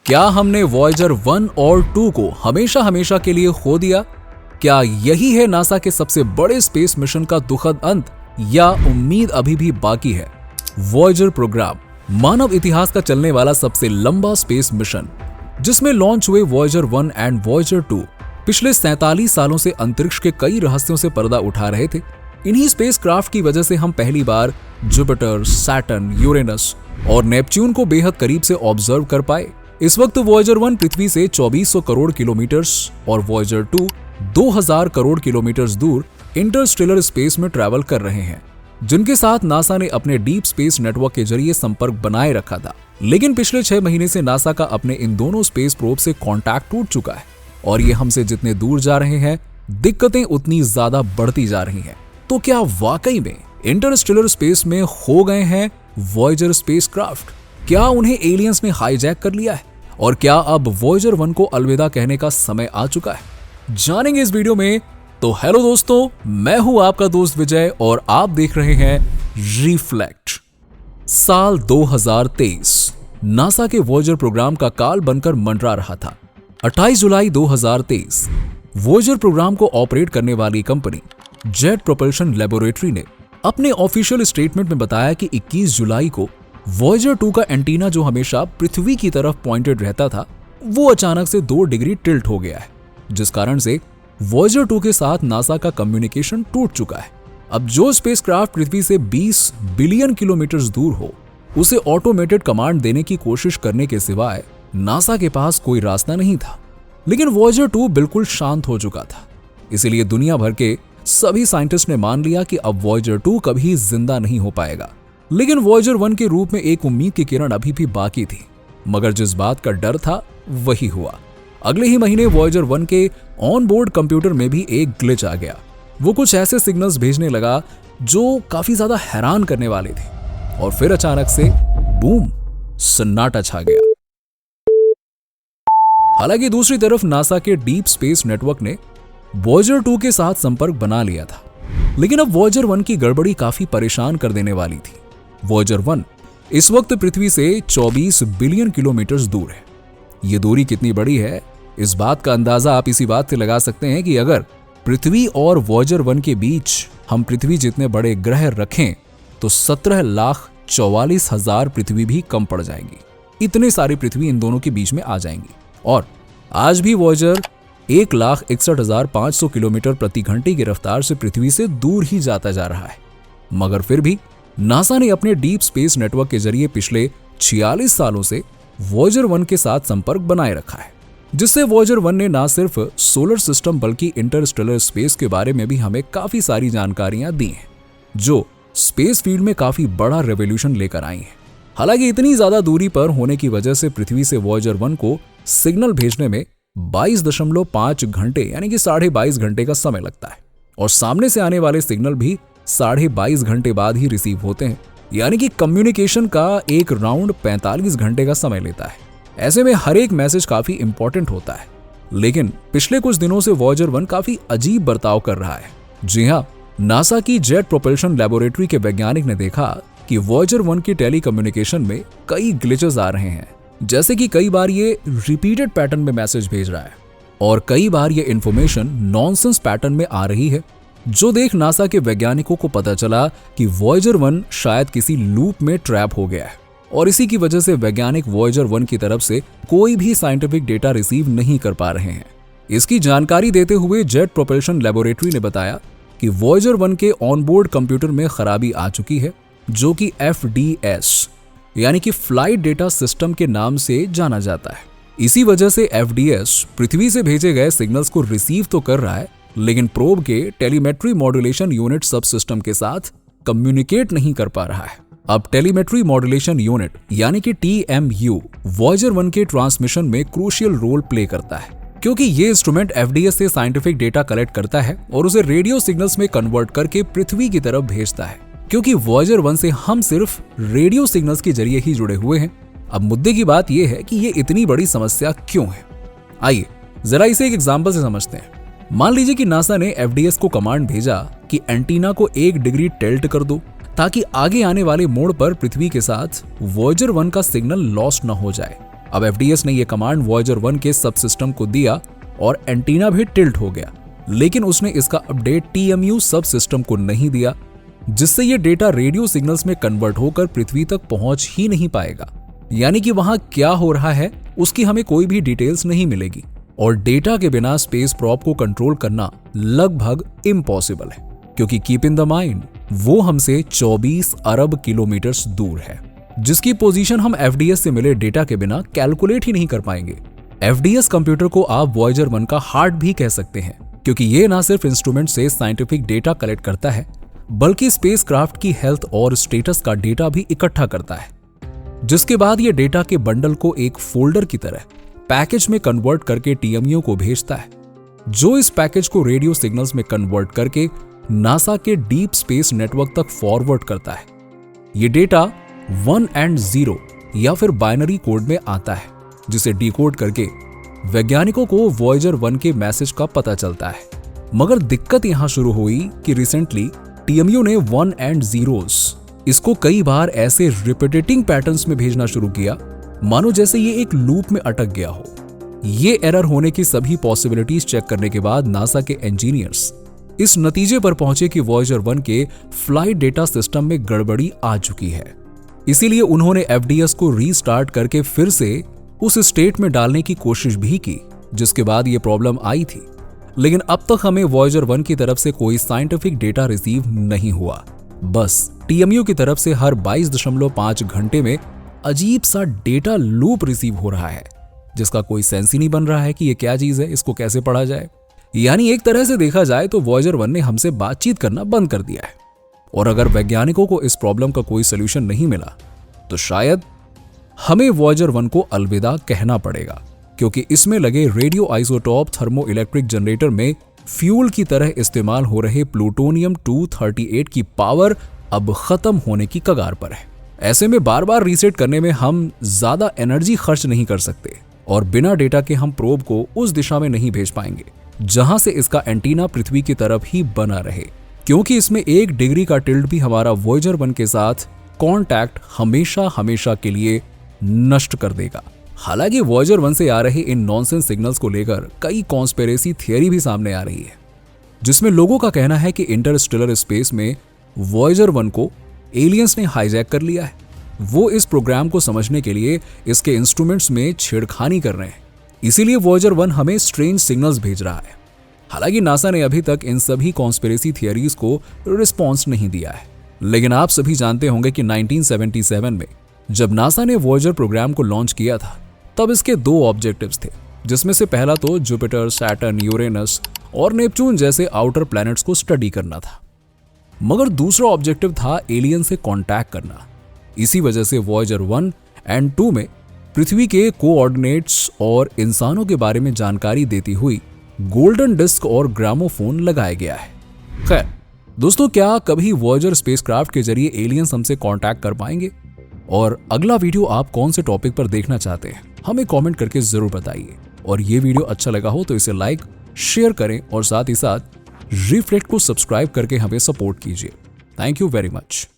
क्या हमने वॉयेजर 1 और 2 को हमेशा हमेशा के लिए खो दिया? क्या यही है नासा के सबसे बड़े स्पेस मिशन का दुखद अंत, या उम्मीद अभी भी बाकी है? वॉयेजर प्रोग्राम मानव इतिहास का चलने वाला सबसे लंबा स्पेस मिशन, जिसमें लॉन्च हुए वॉयेजर 1 एंड वॉयेजर 2 पिछले 47 सालों से अंतरिक्ष के कई रहस्यों से पर्दा उठा रहे थे। इन्हीं स्पेसक्राफ्ट की वजह से हम पहली बार जुपिटर, सैटर्न, यूरेनस और नेपच्यून को बेहद करीब से ऑब्जर्व कर पाए। इस वक्त वॉयेजर 1 पृथ्वी से 2400 करोड़ किलोमीटर्स और वॉयेजर 2 2000 करोड़ किलोमीटर्स दूर इंटरस्टेलर स्पेस में ट्रैवल कर रहे हैं, जिनके साथ नासा ने अपने डीप स्पेस नेटवर्क के जरिए संपर्क बनाए रखा था। लेकिन पिछले 6 महीने से नासा का अपने इन दोनों स्पेस प्रोब से कॉन्टैक्ट टूट चुका है और ये हमसे जितने दूर जा रहे हैं, दिक्कतें उतनी ज्यादा बढ़ती जा रही हैं। तो क्या वाकई में इंटरस्टेलर स्पेस में खो गए हैं वॉयेजर स्पेसक्राफ्ट? क्या उन्हें एलियंस ने हाईजैक कर लिया है? और क्या अब वॉयेजर 1 को अलविदा कहने का समय आ चुका है? जानेंगे इस वीडियो में। तो हेलो दोस्तों, मैं हूं आपका दोस्त विजय और आप देख रहे हैं रिफ्लेक्ट। साल 2023 नासा के वॉयेजर प्रोग्राम का काल बनकर मंडरा रहा था। 28 जुलाई 2023 वॉयेजर प्रोग्राम को ऑपरेट करने वाली कंपनी जेट प्रोपल्शन लैबोरेटरी ने अपने ऑफिशियल स्टेटमेंट में बताया कि 21 जुलाई को वॉयेजर 2 का एंटीना, जो हमेशा पृथ्वी की तरफ पॉइंटेड रहता था, वो अचानक से 2 डिग्री टिल्ट हो गया है, जिस कारण से वॉयेजर 2 के साथ नासा का कम्युनिकेशन टूट चुका है। अब जो स्पेसक्राफ्ट पृथ्वी से 20 बिलियन किलोमीटर दूर हो, उसे ऑटोमेटेड कमांड देने की कोशिश करने के सिवाय नासा के पास कोई रास्ता नहीं था। लेकिन वॉयेजर 2 बिल्कुल शांत हो चुका था, इसीलिए दुनिया भर के सभी साइंटिस्ट ने मान लिया कि अब वॉयेजर 2 कभी जिंदा नहीं हो पाएगा। लेकिन वॉयेजर 1 के रूप में एक उम्मीद की किरण अभी भी बाकी थी, मगर जिस बात का डर था वही हुआ। अगले ही महीने वॉयेजर 1 के ऑन बोर्ड कंप्यूटर में भी एक ग्लिच आ गया। वो कुछ ऐसे सिग्नल्स भेजने लगा जो काफी ज्यादा हैरान करने वाले थे, और फिर अचानक से बूम, सन्नाटा छा गया। हालांकि दूसरी तरफ नासा के डीप स्पेस नेटवर्क ने वॉयेजर 2 के साथ संपर्क बना लिया था, लेकिन अब वॉयेजर 1 की गड़बड़ी काफी परेशान कर देने वाली थी। वॉयेजर 1 इस वक्त पृथ्वी से 24 बिलियन किलोमीटर दूर है। ये दूरी कितनी बड़ी है, इस बात का अंदाजा आप इसी बात से लगा सकते हैं कि अगर पृथ्वी और वॉयेजर 1 के बीच हम पृथ्वी जितने बड़े ग्रह रखें तो 17,44,000 पृथ्वी भी कम पड़ जाएंगी। इतने सारी पृथ्वी इन दोनों के बीच में आ जाएंगी। और आज भी वॉयेजर 1,61,500 किलोमीटर प्रति घंटे की रफ्तार से पृथ्वी से दूर ही जाता जा रहा है। मगर फिर भी नासा ने अपने डीप स्पेस नेटवर्क के जरिए पिछले 46 सालों से वॉयेजर 1 के साथ संपर्क बनाए रखा है, जिससे वॉयेजर 1 ने ना सिर्फ सोलर सिस्टम बल्कि इंटरस्टेलर स्पेस के बारे में भी हमें काफी सारी जानकारियां दी हैं, जो स्पेस फील्ड में काफी बड़ा रेवोल्यूशन लेकर आई हैं। हालांकि इतनी ज्यादा दूरी पर होने की वजह से पृथ्वी से वॉयेजर 1 को सिग्नल भेजने में 22.5 घंटे यानी कि 22.5 घंटे का समय लगता है, और सामने से आने वाले सिग्नल भी 22.5 घंटे बाद ही रिसीव होते हैं, यानी कि कम्युनिकेशन का एक राउंड 45 घंटे का समय लेता है। ऐसे में हर एक मैसेज काफी इंपॉर्टेंट होता है। लेकिन पिछले कुछ दिनों से वॉयेजर 1 काफी अजीब बर्ताव कर रहा है। जी हाँ, नासा की जेट प्रोपल्शन लैबोरेटरी के वैज्ञानिक ने देखा कि वॉयेजर 1 की टेलीकम्युनिकेशन में कई ग्लिचेस आ रहे हैं, जैसे कि कई बार ये रिपीटेड पैटर्न में मैसेज भेज रहा है और कई बार ये इंफॉर्मेशन नॉनसेंस पैटर्न में आ रही है, जो देख नासा के वैज्ञानिकों को पता चला कि वॉयेजर 1 शायद किसी लूप में ट्रैप हो गया है, और इसी की वजह से वैज्ञानिक वॉयेजर 1 की तरफ से कोई भी साइंटिफिक डेटा रिसीव नहीं कर पा रहे हैं। इसकी जानकारी देते हुए जेट प्रोपल्शन लैबोरेटरी ने बताया कि वॉयेजर 1 के ऑनबोर्ड कंप्यूटर में खराबी आ चुकी है, जो कि FDS यानी कि फ्लाइट डेटा सिस्टम के नाम से जाना जाता है। इसी वजह से FDS पृथ्वी से भेजे गए सिग्नल्स को रिसीव तो कर रहा है, लेकिन प्रोब के टेलीमेट्री मॉड्यूलेशन यूनिट सब सिस्टम के साथ कम्युनिकेट नहीं कर पा रहा है। अब टेलीमेट्री मॉड्यूलेशन यूनिट यानी कि TMU वॉयेजर 1 के ट्रांसमिशन में क्रूशियल रोल प्ले करता है, क्योंकि ये इंस्ट्रूमेंट FDS से साइंटिफिक डेटा कलेक्ट करता है और उसे रेडियो सिग्नल्स में कन्वर्ट करके पृथ्वी की तरफ भेजता है। क्योंकि वॉयेजर 1 से हम सिर्फ रेडियो सिग्नल्स के जरिए ही जुड़े हुए हैं। अब मुद्दे की बात यह है कि ये इतनी बड़ी समस्या क्यों है। आइए जरा इसे एक एग्जांपल से समझते हैं। मान लीजिए कि नासा ने FDS को कमांड भेजा कि एंटीना को 1 डिग्री टिल्ट कर दो, ताकि आगे आने वाले मोड़ पर पृथ्वी के साथ वॉयेजर 1 का सिग्नल लॉस्ट न हो जाए। अब एफडीएस ने यह कमांड वॉयेजर 1 के सब सिस्टम को दिया और एंटीना भी टिल्ट हो गया, लेकिन उसने इसका अपडेट टीएमयू सब सिस्टम को नहीं दिया, जिससे यह डेटा रेडियो सिग्नल्स में कन्वर्ट होकर पृथ्वी तक पहुंच ही नहीं पाएगा। यानी कि वहां क्या हो रहा है उसकी हमें कोई भी डिटेल्स नहीं मिलेगी और डेटा के बिना स्पेस प्रॉप को कंट्रोल करना लगभग इम्पॉसिबल है, क्योंकि कीप इन द माइंड वो हमसे 24 अरब किलोमीटर्स दूर है, जिसकी पोजीशन हम एफडीएस से मिले डेटा के बिना कैलकुलेट ही नहीं कर पाएंगे। एफडीएस कंप्यूटर को आप वॉयेजर 1 का हार्ट भी कह सकते हैं, क्योंकि ये ना सिर्फ इंस्ट्रूमेंट से साइंटिफिक डेटा कलेक्ट करता है, बल्कि स्पेसक्राफ्ट की हेल्थ और स्टेटस का डेटा भी इकट्ठा करता है, जिसके बाद ये डेटा के बंडल को एक फोल्डर की तरह पैकेज में कन्वर्ट करके टीएमयू को भेजता है, जो इस पैकेज को रेडियो सिग्नल्स में कन्वर्ट करके नासा के डीप स्पेस नेटवर्क तक फॉरवर्ड करता है। ये डेटा 1 and 0 या फिर बाइनरी कोड में आता है, जिसे डिकोड करके वैज्ञानिकों को वॉयेजर 1 के मैसेज का पता चलता है। मगर दिक्कत यहां शुरू हुई कि रिसेंटली टीएमयू ने 1 and 0s इसको कई बार ऐसे रिपीटेटिंग पैटर्न्स में भेजना शुरू किया मानो जैसे ये एक लूप में अटक गया हो। ये एरर होने की सभी पॉसिबिलिटीज चेक करने के बाद नासा के इंजीनियर्स इस नतीजे पर पहुंचे कि वॉयेजर 1 के फ्लाइट डेटा सिस्टम में गड़बड़ी आ चुकी है। इसीलिए उन्होंने एफडीएस को रीस्टार्ट करके फिर से उस स्टेट में डालने की कोशिश भी की, जिसके बाद ये प्रॉब्लम आई थी। लेकिन अब तक हमें वॉयेजर 1 की तरफ से कोई साइंटिफिक डेटा रिसीव नहीं हुआ। बस टीएमयू की तरफ से हर 22.5 घंटे में अजीब सा डेटा लूप रिसीव हो रहा है, जिसका कोई सेंस ही नहीं बन रहा है कि ये क्या चीज है, इसको कैसे पढ़ा जाए। यानी एक तरह से देखा जाए तो वॉयेजर 1 ने हमसे बातचीत करना बंद कर दिया है। और अगर वैज्ञानिकों को इस प्रॉब्लम का कोई सोल्यूशन नहीं मिला तो शायद हमें वॉयेजर 1 को अलविदा कहना पड़ेगा, क्योंकि इसमें लगे radio isotope thermo electric generator में फ्यूल की तरह इस्तेमाल हो रहे प्लूटोनियम 238 की पावर अब खत्म होने की कगार पर है। ऐसे में बार बार रीसेट करने में हम ज्यादा एनर्जी खर्च नहीं कर सकते और बिना डेटा के हम प्रोब को उस दिशा में नहीं भेज पाएंगे जहां से इसका एंटीना पृथ्वी की तरफ ही बना रहे, क्योंकि इसमें 1 डिग्री का टिल्ट भी हमारा वॉयेजर 1 के साथ कांटेक्ट हमेशा के लिए नष्ट कर देगा। हालांकि वॉयेजर 1 से आ रहे इन नॉनसेंस सिग्नल्स को लेकर कई कॉन्स्पिरेसी थियरी भी सामने आ रही है, जिसमें लोगों का कहना है कि इंटरस्टेलर स्पेस में वॉयेजर 1 को एलियंस ने हाईजैक कर लिया है। वो इस प्रोग्राम को समझने के लिए इसके इंस्ट्रूमेंट्स में छेड़खानी कर रहे हैं, इसीलिए वॉयेजर 1 हमें स्ट्रेंज सिग्नल्स भेज रहा है। हालांकि नासा ने अभी तक इन सभी कॉन्स्पिरेसी थियरीज को रिस्पॉन्स नहीं दिया है। लेकिन आप सभी जानते होंगे कि 1977 में जब नासा ने वॉयेजर प्रोग्राम को लॉन्च किया था, तब इसके 2 ऑब्जेक्टिव्स थे, जिसमें से पहला तो जुपिटर, सैटर्न, यूरेनस और नेपच्यून जैसे आउटर प्लैनेट्स को स्टडी करना था, मगर दूसरा ऑब्जेक्टिव था एलियन से कांटेक्ट करना। इसी वजह से वॉयेजर 1 and 2 में पृथ्वी के कोऑर्डिनेट्स और इंसानों के बारे में जानकारी देती हुई गोल्डन डिस्क और ग्रामोफोन लगाया गया है। खैर दोस्तों, क्या कभी वॉयेजर स्पेसक्राफ्ट के जरिए एलियंस हमसे कांटेक्ट कर पाएंगे? और अगला वीडियो आप कौन से टॉपिक पर देखना चाहते हैं, हमें कमेंट करके जरूर बताइए। और ये वीडियो अच्छा लगा हो तो इसे लाइक, शेयर करें और साथ ही साथ रिफ्लेक्ट को सब्सक्राइब करके हमें सपोर्ट कीजिए। Thank you very much.